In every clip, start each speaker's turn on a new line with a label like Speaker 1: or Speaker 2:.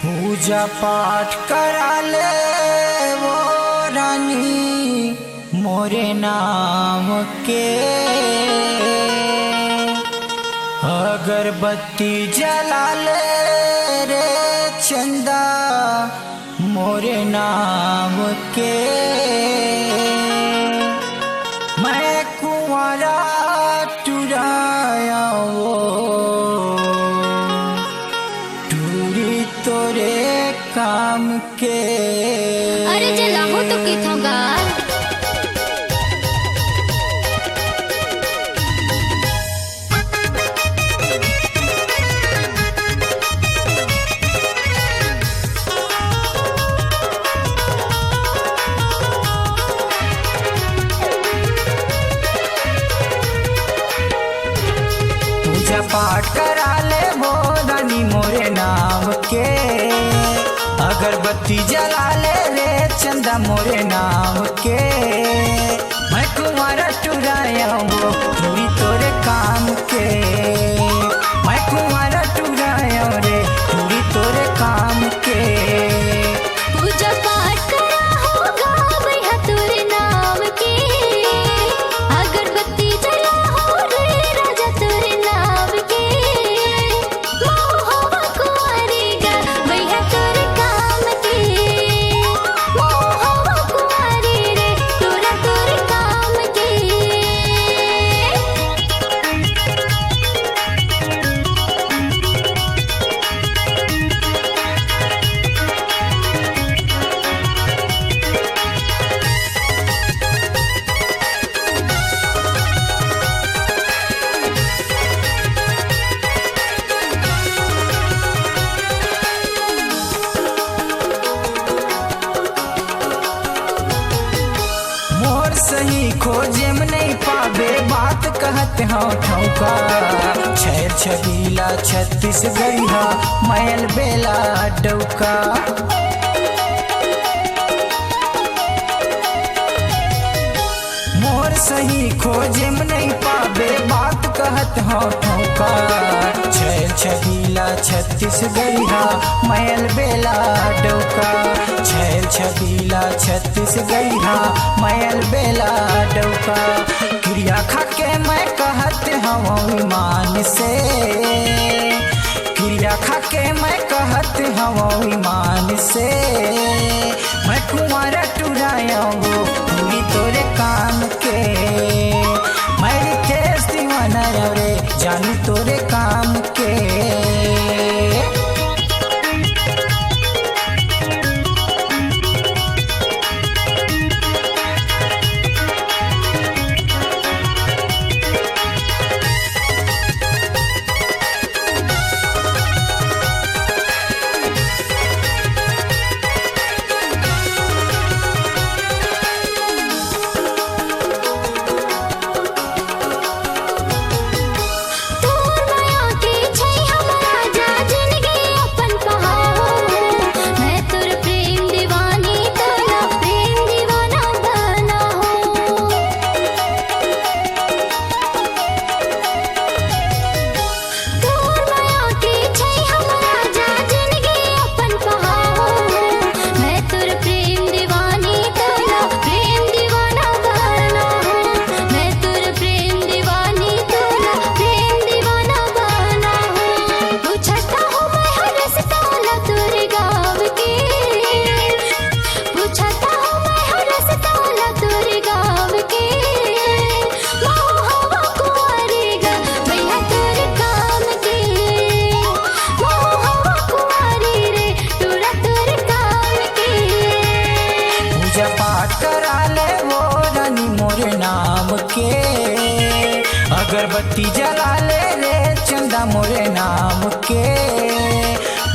Speaker 1: पूजा पाठ करा ले वो रानी मोरे नाम के, अगरबत्ती जला ले रे चंदा मोरे नाम के। मैं कुंवारा टुराया वो टूरी तोरे काम के।
Speaker 2: अरे जला हो तो किथों गाल
Speaker 1: पूजा पाठ करा ले वो रानी मोरे नाम के, अगरबत्ती जला ले रे चंदा मोरे नाम के। मैं कुंवारा टुराया वो टूरी तोरे काम के। मैं कुंवारा टुराया रे टूरी तोरे काम के।
Speaker 2: पूजा पाठ करा होगा भैया तेरे नाम के, अगरबत्ती जला हो रे राजा तेरे नाम के। मोहवा कुंवारेगा भैया तेरे काम के, मोहवा कुंवारे रे तोरा तेरे काम के।
Speaker 1: मोर सही खोजे में नहीं पावे बात कहते हो ठौका। छैल छबीला छत्तीसगढ़ी हा मैल बेला डौका। मोर सही खोजे में नहीं पावे बात कहत हो ठौका। छैल छबीला छत्तीसगढ़ी हा मैल बेला डौका। छैल छबीला छत्तीसगढ़ी हा मैल बेला डौका। क्रिया खाके मैं कहत हूँ ईमान से, क्रिया खाके मैं कहत हूँ ईमान से। मैं कुंवारा टुराया वो पूरी तोरे काम के। मैं रितेश दीवाना रे जानू तोरे काम के।
Speaker 2: तोर माया के छै हमरा जा जिंदगी अपन कहाओ। मैं तोर प्रेम दीवानी तोरा प्रेम दीवाना बना हो। तोर माया के छै हमरा जा जिंदगी अपन कहाओ। मैं तोर प्रेम दीवानी तोरा प्रेम दीवाना बना हो। मैं तोर प्रेम दीवानी तोरा प्रेम दीवाना बना हो। पूछता हूँ मैं हर सताला तोरे गाँव के, पूछता हूँ मैं हर सताला तोरे गाँव के। मोहवा कुंवारेगा भैया तोरे काम के, मोहवा कुंवारे रे तोरा तोरे काम के।
Speaker 1: पूजा पाठ करा ले वो रानी मोरे नाम के, अगरबत्ती जला ले रे चंदा मोरे नाम के।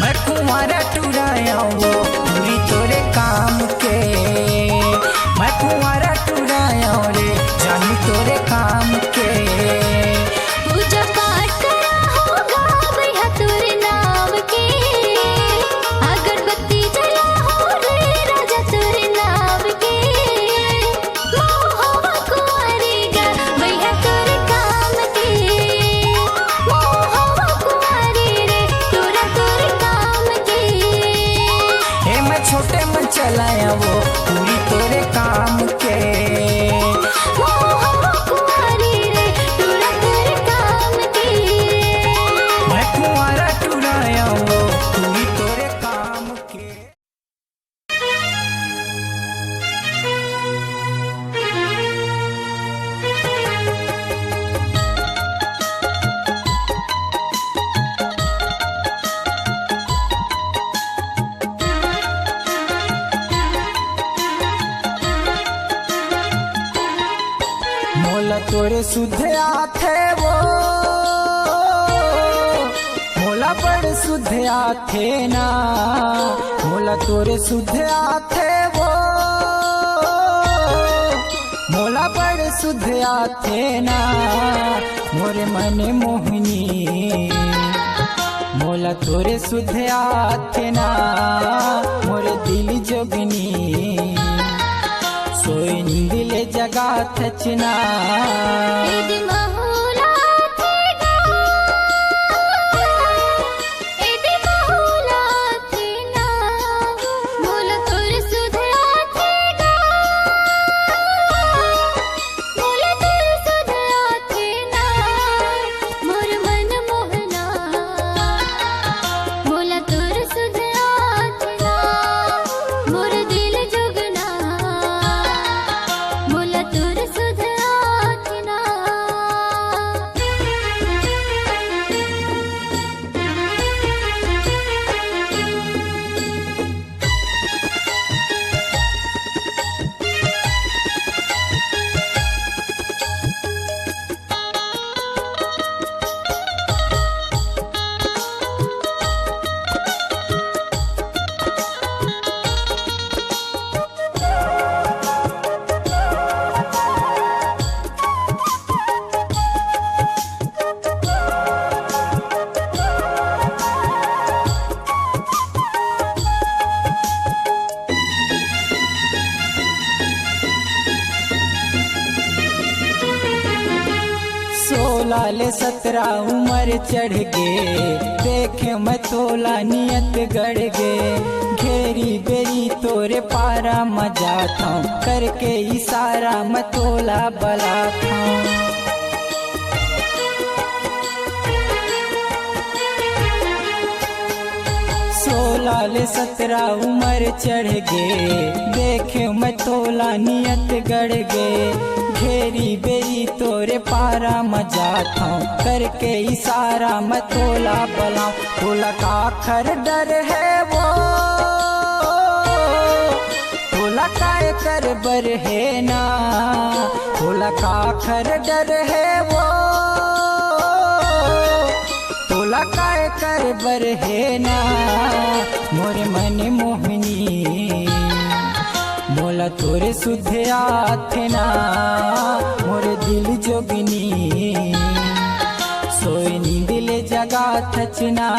Speaker 1: मैं कुंवारा टुराया वो पूरी तोरे काम के। मैं कुंवारा टुराया रे जानू तोरे काम के।
Speaker 2: पूजा पाठ करा होगा भैया तोरे नाम के, अगरबत्ती जला हो रे राजा तोरे नाम के। मोहवा कुंवारेगा भैया तोरे काम के, मोहवा कुंवारे रे तोरा तोरे काम के।
Speaker 1: आओ तू ही तोरे काम के। मोला तोरे सुध आथे वो मोला बड़ सुध आथे ना, मोला तोरे सुध आथे वो मोला बड़ सुध आथे ना, मोरे मन मोहनी मोला तोरे सुध आथे ना, मोरे दिल जोगनी सोई नींदिले जगा थचना।
Speaker 2: इदी महुला थेगा, इदी महुला थेना, मोला तोरे सुध आथेगा, मोला तोरे सुध आथेना, मोर मन मोहना, मोला तोरे सुध आथेना, मोर दिल जोगना, मोला तोरे सुध आथेना।
Speaker 1: सोलह ले 17 उम्र चढ़ गे, देखे मैं तोला नियत गढ़ गे, घेरी बेरी तोरे पारा मजा था, करके इशारा मैं तोला बला था। सोलह ले 17 उम्र चढ़ गे, देखे मैं तोला नियत गढ़ गे, घेरी बेरी तोरे पारा मजा था, करके इशारा मैं तोला बला। तोला का खर डर है वो तोला काय कर बर है ना, तोला का खर डर है वो तोला काय कर बर है ना, मोरे मन मोहनी मोला तोरे सुध आथे ना, मोरे दिल जोगनी सोई नींदिले जगा थचना।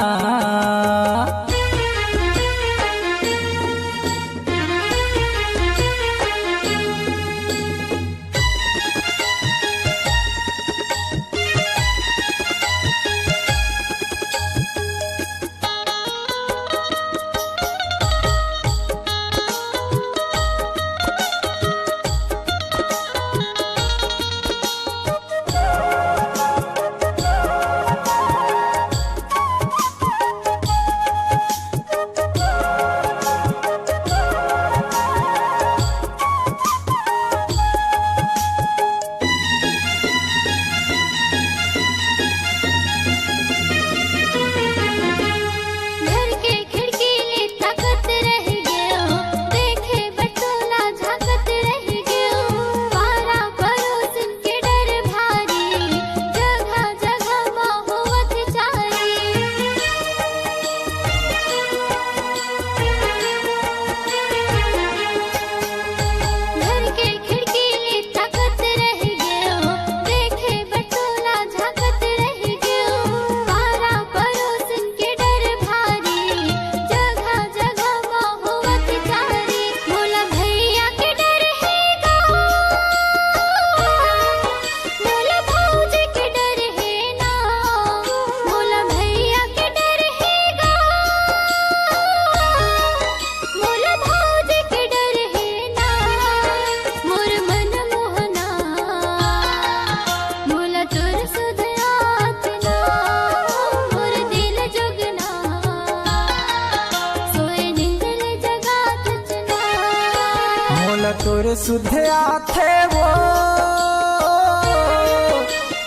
Speaker 1: तोरे सुध आथे वो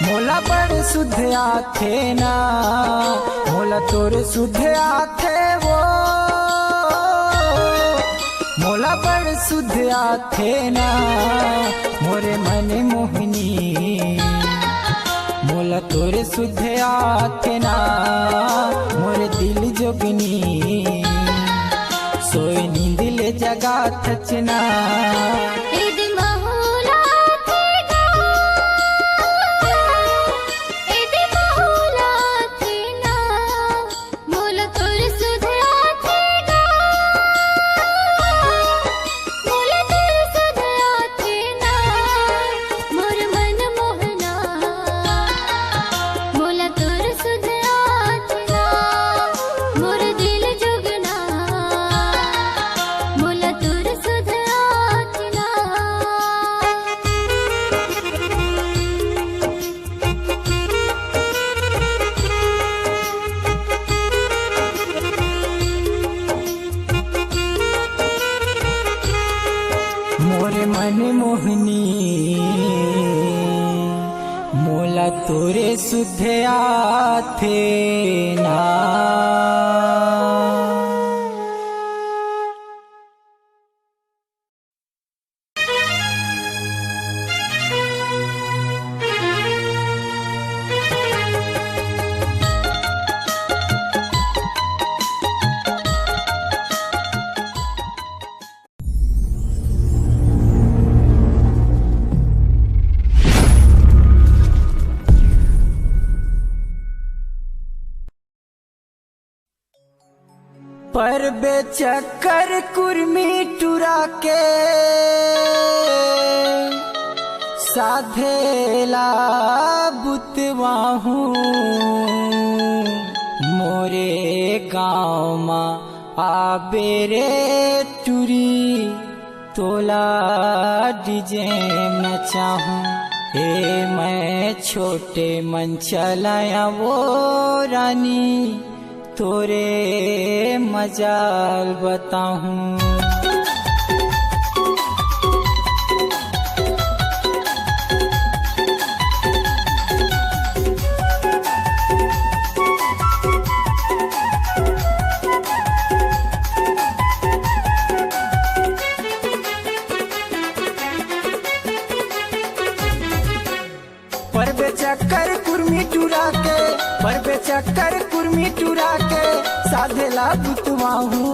Speaker 1: मोला बड़ सुध आथे ना मोला तोरे सुध आथे वो मोला बड़ सुध आथे ना मोरे मन मोहनी मोला तोरे सुध आथे ना मोरे दिल जोगनी सोए नींद ले जगा थचना
Speaker 2: इद महुला थेगा इद महुला थेना मोला तोर सुधरा थेगा मोला तोर सुधरा थेना मोर मन मोहना मोला तोर सुधरा थेना मोर दिल जुगना मोला तोर सुधरा थेना
Speaker 1: मोरे मन मोहनी मोला तोरे सुध आथे ना पर बेचक्कर कुर्मी टुरा के साधेला बुतवाहू मोरे गाँव मा आबे रे टुरी तोला डीजे न चाहूं हे मैं छोटे मन चलाया वो रानी तोरे मजाल बताऊं पर बेचक्कर कुर्मी टुरा के पर बेचक्कर कुर्मी टुरा के साधेला बुतवाहू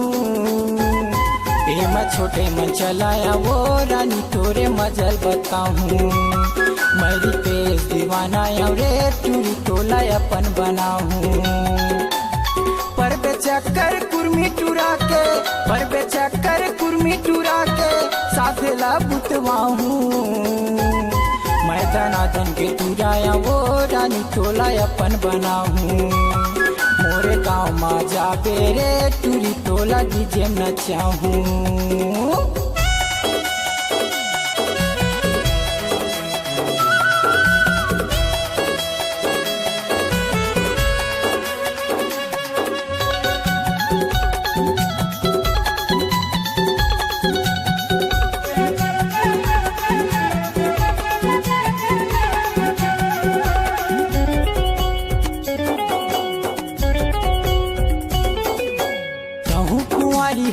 Speaker 1: ए मैं छोटे मन चलाया वो रानी तोरे मजल बताहूँ मेरी पेश दीवाना रे टूरी तोला अपन बनाहूँ पर बेचक्कर कुर्मी टुरा के पर बेचक्कर कुर्मी टुरा के साधेला बुतवाहू मैं धनाधन के तुराया वो रानी तोला अपन बनाहूँ मोरे गाँव मा जाबे रे टूरी तोला डीजे न चाहूँ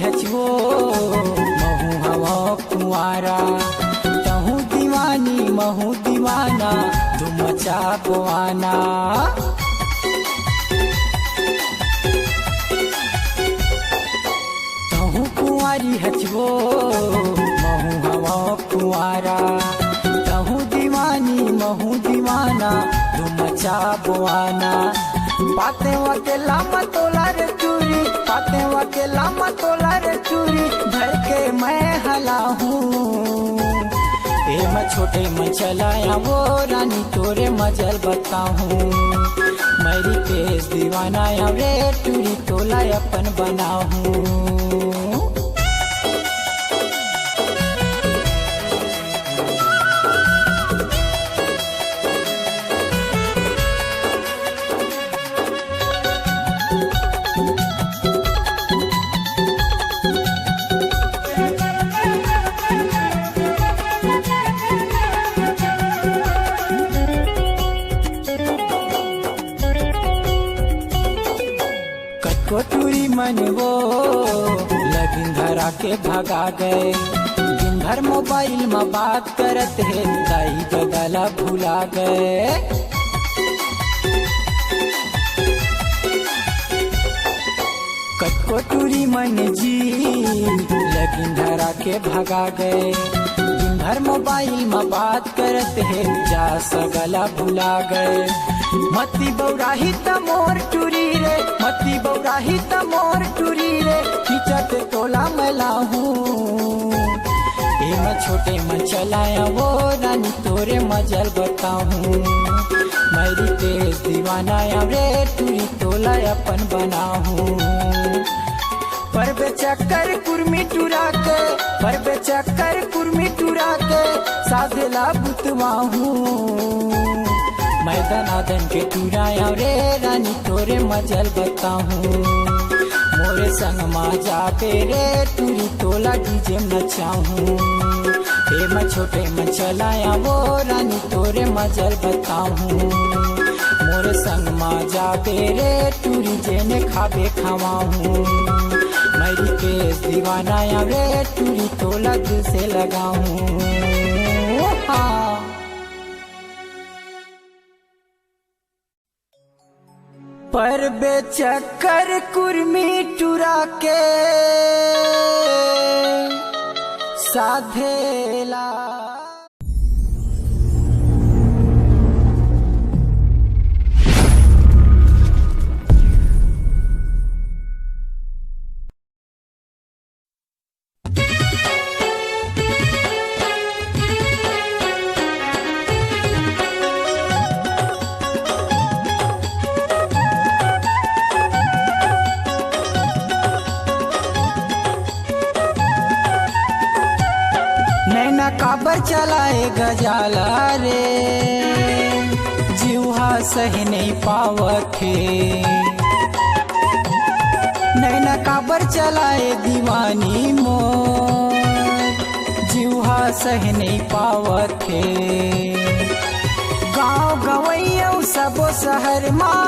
Speaker 1: हचवो महू हवा कुआरा तहू दीवानी महू दीवाना तुम चापवाना तहू कुआरी हचवो महू हवा कुआरा तहू दीवानी महू दीवाना तुम चापवाना पाते वके लामा तोला रे चूरी पाते वके लामा तोला रे चूरी धर के मैं हला हूँ ए मैं छोटे में चलाया वो रानी तोरे मजल बताहूँ मेरी तेज दीवाना रे टूरी तोला अपन बनाहूँ कटको टूरी मन वो लगिन धरा के भगा गए। दिन भर मोबाइल में बात करत है दाई गला भुला गए। कटको टूरी मन जी लगिन धरा के भगा गए। दिन भर मोबाइल में बात करत है जा सगला भुला गए। मती बौराही त मोर टूरी रे, मती बौराही त मोर टूरी रे, खिंचत तोला मैलाहू। मैं छोटे मन चलाया वो रानी तोरे मजल बताहूँ। मेरी तेज दीवाना रे टूरी तोला अपन बनाहूँ। पर बेचक्कर कुर्मी टूरा के, पर बेचक्कर कुर्मी टूरा के साधेला बुतवाहूँ। मैं दनादन के टूराया रे रानी तोरे मजल बताहूँ। मोरे संग मा जाबे रे टूरी तोला डीजे नचाहूँ। मैं छोटे में चलाया वो रानी तोरे मजल बताहूँ। मोरे संग मा जाबे रे टूरी जेने खाबे खावाहूँ। मेरी केस दीवाना रे टूरी तोला दिल से लगाऊँ। हाँ पर बेचक्कर कुर्मी टूरा के साधेला। काबर चलाए गजाला रे जीवा सही नहीं पावत है। नैना काबर चलाए दीवानी मोर जीवा सही नहीं पावत है। गाँव गवैया सबो शहर माँ,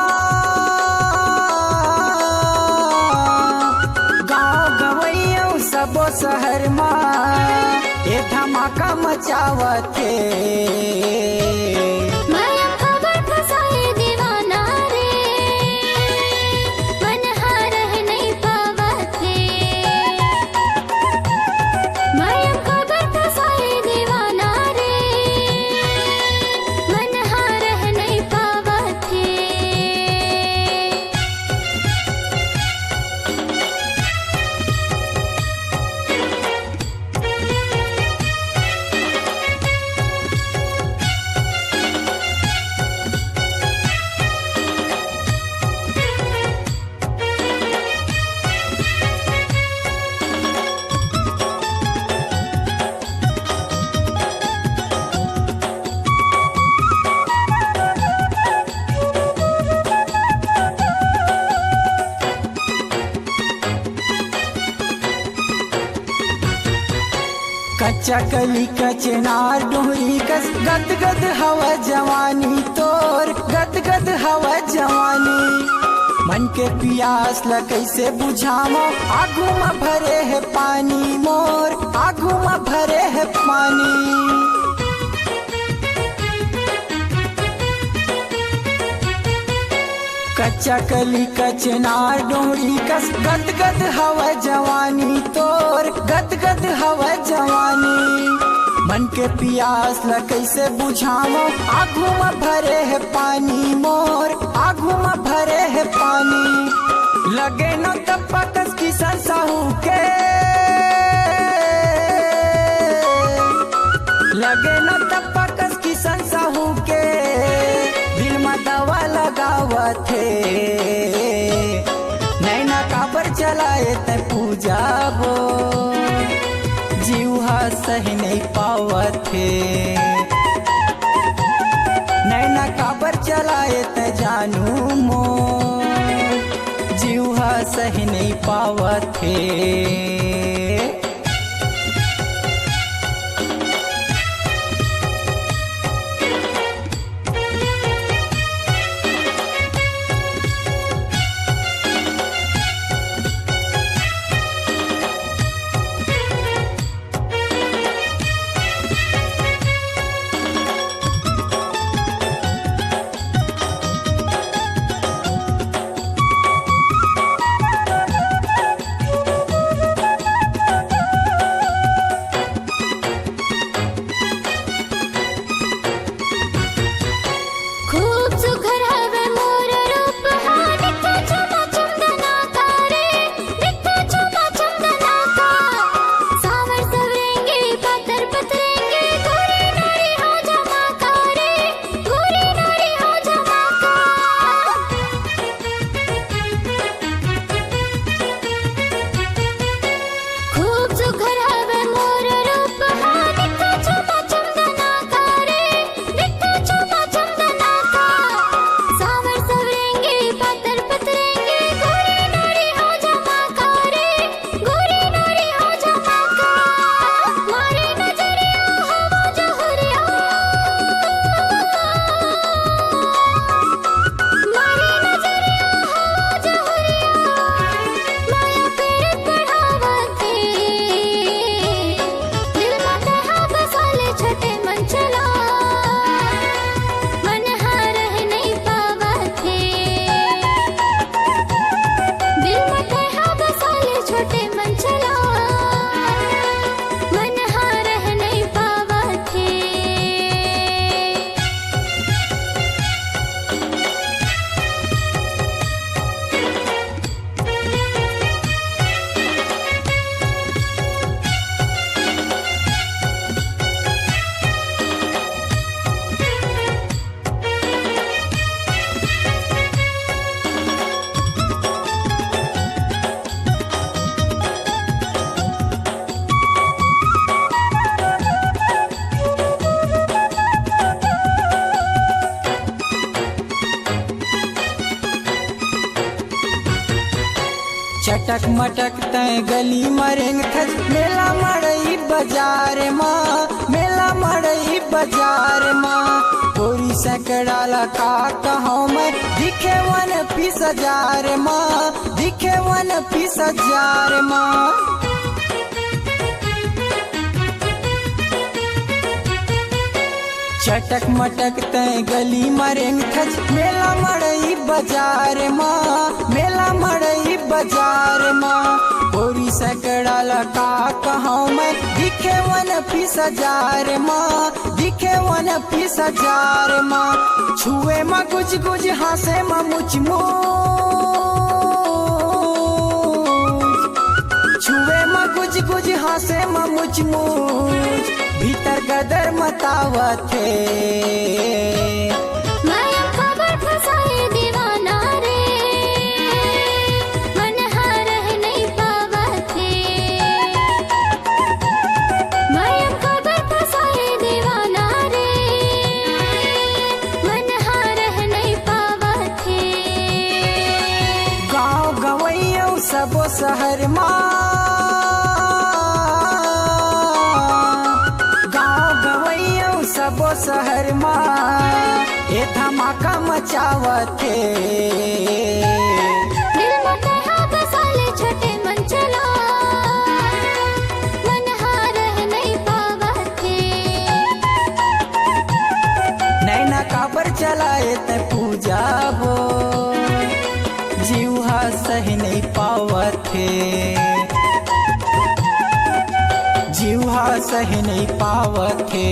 Speaker 1: गाँव गवैया सबो शहर माँ ये धमाका मचावत है। कच्चा कली कचनार डोहरी कस गद गद हवा जवानी तोर गद गद हवा जवानी। मन के पियास ल कैसे बुझामो आगू में भरे है पानी मोर आगू में भरे है पानी। कच्चा कली कचनार डोहरी कस गद गद हवा जवानी तोर गद गद हवा जवानी। मन के पियास ल कैसे बुझामो आगू में भरे है पानी मोर आगू में भरे है पानी। लगे न तप्पा कस की संसाहू के, लगे न तप्पा कस की संसाहू के दिल में दवा लगावत है। नैना काबर चलाए ते पूजा वो जीवा सही नहीं पावत है। नैना काबर चलाए ते जानू मोर जीवा सही नहीं पावत है। चटक मटक तय गली मरेंग थज मेला मड़ई बाजार माँ, मेला मड़ई बाजार माँ। गोरी सैकड़ाला का कहूँ मैं दिखे 1 माँ, दिखे 1 माँ। चटक मटक तय गली मरेंग थज मेला मड़ई बाजार माँ, मेला मड़ई बाजार माँ। गोरी सैकड़ाला का कहूँ मैं दिखे 1 माँ, दिखे 1 माँ। छुए माँ गुज गुज हासे माँ मुच छुए माँ गुज गुज हासे माँ मुच भीतर गदर मतावथे।
Speaker 2: माया खबर फसाए दीवाना रे, मन हारह नहीं पावथे। माया खबर फसाए दीवाना रे, मन हारह नहीं पावथे।
Speaker 1: गाँव गवैयों सबो शहर माँ, सबो शहर माँ ये धमाका मचावथे।
Speaker 2: दिल मटहा बसाले छोटे मन चला, मन हारह नहीं पावथे।
Speaker 1: नैना काबर चलाए ते पूजा वो जीवा सही नहीं पावथे, जीवा सही नहीं पावथे।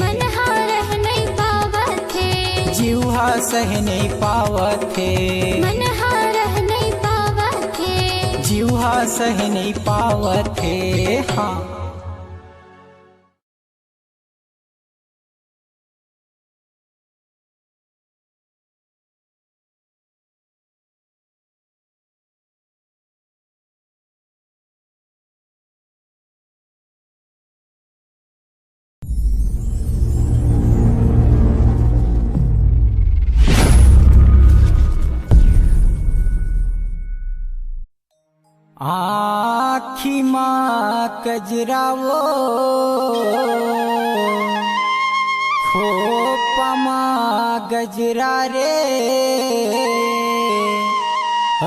Speaker 2: मन हारह नहीं पावथे,
Speaker 1: जीवा सही नहीं पावथे।
Speaker 2: मन हारह नहीं पावथे,
Speaker 1: जीवा सही नहीं पावथे। हाँ आखी माँ कजरावो खोपा माँ गजरा रे,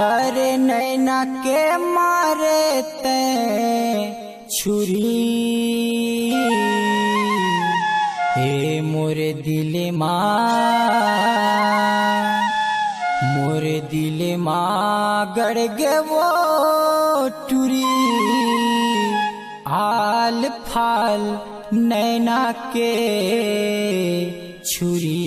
Speaker 1: अरे नैना के मारे ते छुरी। हे मोरे दिले माँ, मोरे दिले माँ गड़ गे वो टूरी। आल फाल नैना के छुरी।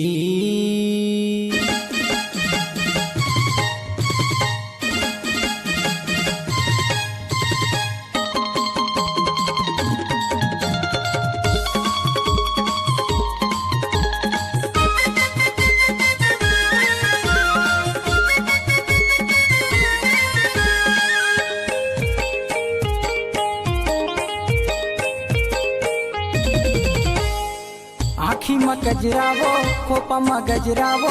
Speaker 1: आखी में गजरावो खोपा में गजरावो,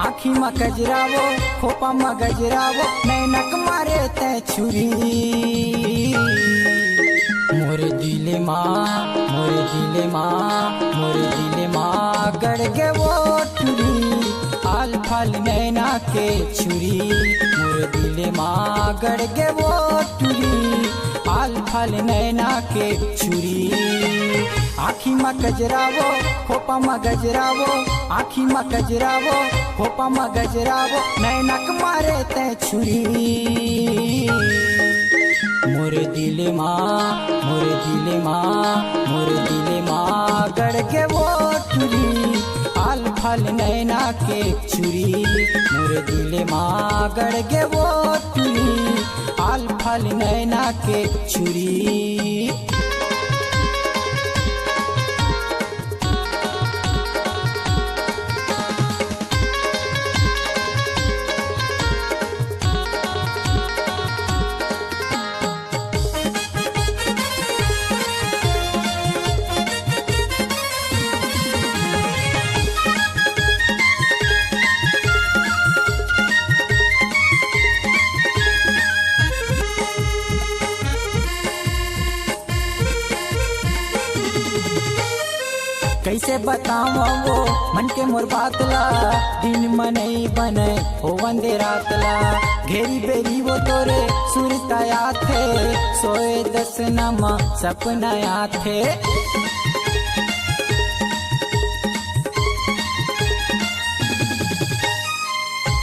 Speaker 1: आखी में गजरावो खोपा में गजरावो, नैनक मारे ते छुरी। मोरे दिले माँ, मोरे दिले माँ, मोरे दिले माँ गड़ गे वो टूरी। आल फाल नैना के छुरी, मोरे दिले माँ गड़ गे वो टूरी। आल फाल नैना के छुरी। आखी में गजरावो खोपा में गजरावो, आखी में गजरावो खोपा में गजरावो, नैनक मारे ते छुरी। मोरे दिले माँ, मोरे दिले माँ, मोरे दिले माँ गड़ गे वो टूरी। आल फाल नैना के छुरी, मोरे दिले माँ गड़ गे वो टूरी। आल फाल नैना के छुरी। कैसे बताओ वो मन के मोर बातला, दिन मनई बने हो वंदे रातला। घेरी बेरी वो तोरे सुरताया थे, सोए दस नमा सपनाया थे।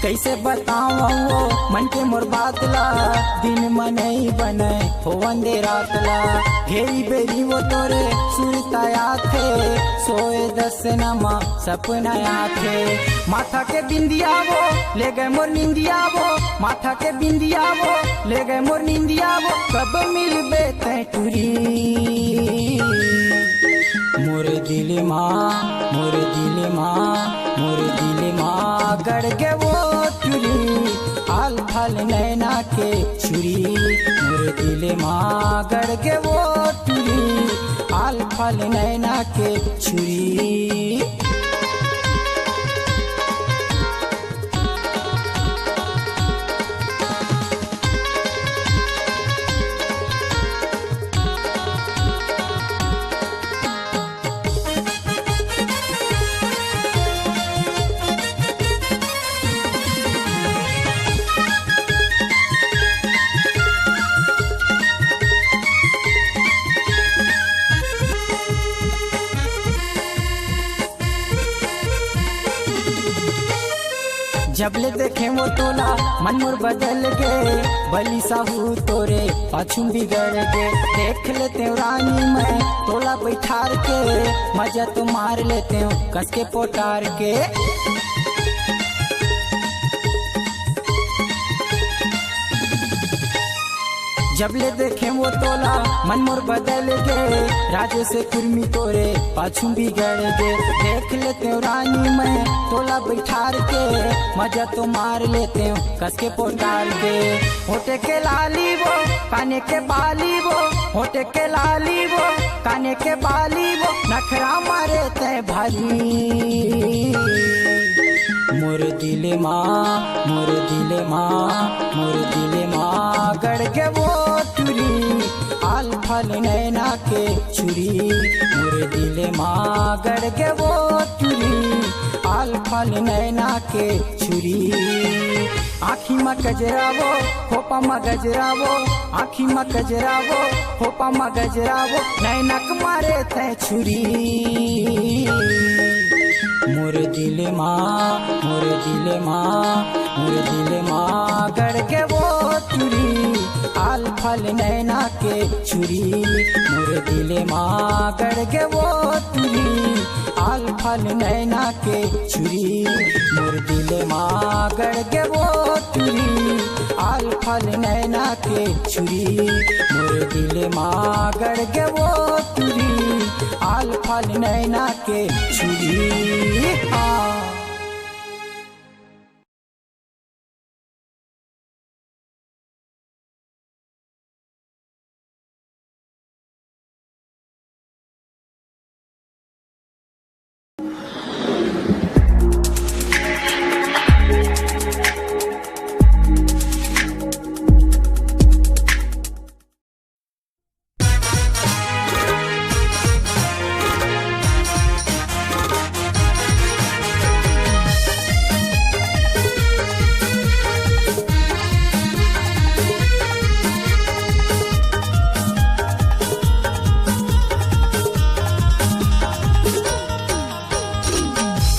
Speaker 1: कैसे बताओ वो मन के मोर बातला, दिन मनई बने हो वंदे रातला। घेरी बेरी वो तोरे सुरताया थे, सोए दस नमा सपनाया थे। माथा के बिंदिया वो ले गए मोर निंदिया वो, माथा के बिंदिया वो ले गए मोर निंदिया वो। कब मिलबे तै टूरी मोर दिल माँ, मोर दिल माँ, मोर दिल माँ गड़ के वो टूरी। आल फल नैना के छुरी, मोर दिल माँ गड़ के वो टूरी। आल फल नैना के छुरी। जब ले देखे वो तोला मन मोर बदल गए, बली साहू तोरे पाछू बिगड़ गए। देख लेते हूँ रानी मैं तोला बैठार के, मजा तो मार लेते हूँ कस के पोटार के। जब ले देखे वो तोला मन मोर बदल गए, राजे से कुर्मी तोरे पाछू बिगड़ गए। देख लेते हूँ रानी मैं तोला बैठार के, मजा तो मार लेते हूँ कस के पोटार के। होटे के लाली वो काने के बाली वो, होटे के लाली वो काने के बाली वो। नखरा मारे तय भारी मोर दिल माँ, मोर दिल माँ, मोर दिल माँ गड़ के वो टूरी। आल फल नैना के छुरी, मोर दिल माँ गड़ के वो टूरी। आल फल नैना के छुरी। आँखी में गजरा वो खोपा में गजरा वो, आँखी में गजरा वो खोपा में गजरा वो। नैनक मारे तय छुरी मोर दिल माँ, मोर दिल माँ, मोर दिल माँ गड़ के वो टूरी। आल फल नैना के छुरी, मोर दिल माँ गड़ के वो टूरी। आल फल नैना के छुरी, मोर दिल माँ गड़ के वो टूरी। आल फल नैना के छुरी, मोर दिल माँ गड़ के वो टूरी। आल फल नैना के छुरी।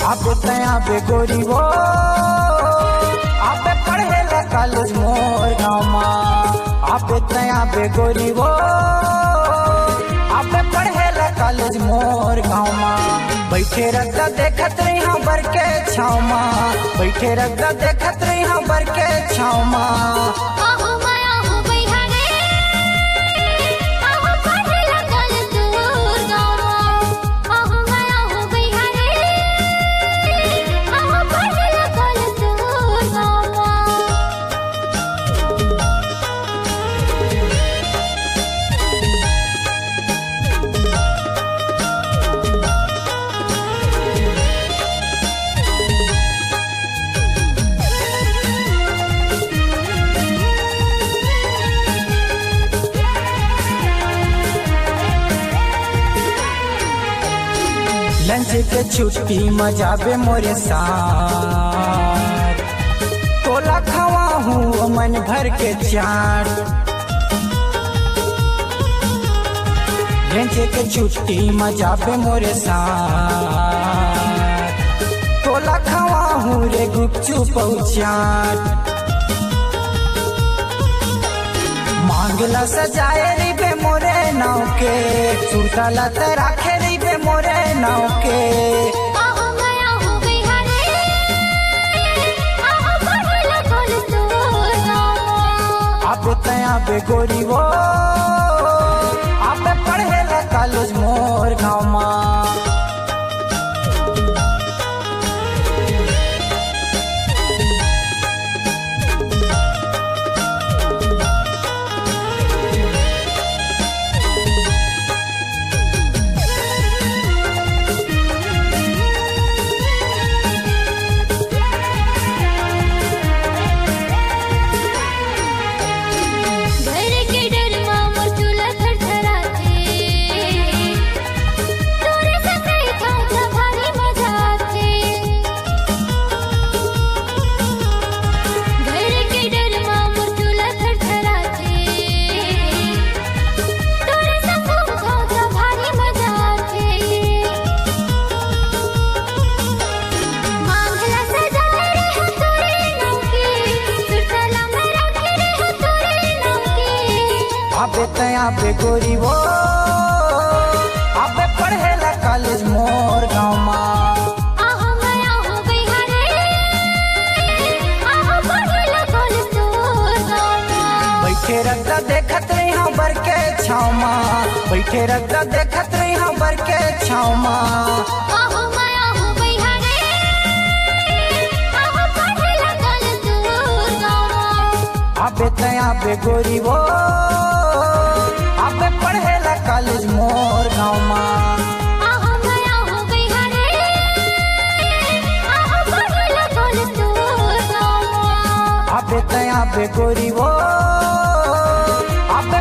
Speaker 1: आबे तया बे गोरी वो आबे पढ़े ला कॉलेज मोर गामा। आबे तया बे गोरी वो आबे पढ़े ला कॉलेज मोर गामा। बैठे रखता देखत रही हाँ बर के छाव माँ, बैठे रखता देखत रही हाँ बर के छाव माँ। लंच के छुट्टी मजाबे मोरे साथ, तोला खवा हूँ मन भर के चाट। लंच के छुट्टी मजाबे मोरे साथ, तोला खवा हूँ रे गुपचुप चाट। मांगला सजाए रिबे मोरे नाव के, सुरताला तराखे रिबे मोरे नाव के।
Speaker 2: आहो माया हो गई हरे, आहो पढ़ला कल तो
Speaker 1: अब तया बे गोरी वो, अब पढ़े ला कॉलेज मोर गाँव माँ।
Speaker 2: घर के डर मामो चूल्हा थरथराते, तोरे संगे खाजा भारी मजा आते। घर के डर मामो चूल्हा थरथराते, तोरे संगे खाजा भारी मजा आते। मांगला सजाए रे हो तोरे नाव के, सुरताला में राखे रे हो तोरे नाव के।
Speaker 1: अब तया बे गोरी वो, अब पढ़े ला कॉलेज मोर गाँव माँ।
Speaker 2: आहो माया हो गई हरे, आहो पढ़ला कल तो
Speaker 1: बैठे रखता देखत रही हाँ बर के छाव माँ, बैठे रखता देखत रही हाँ बर के छाव माँ।
Speaker 2: आहो माया हो गई हरे, आहो पढ़ला कल तो
Speaker 1: अब तया बे गोरी वो, अब पढ़े ला कॉलेज मोर गाँव माँ।
Speaker 2: आहो माया हो गई हरे, आहो पढ़ला कल तो
Speaker 1: अब तया बे गोरी वो, अब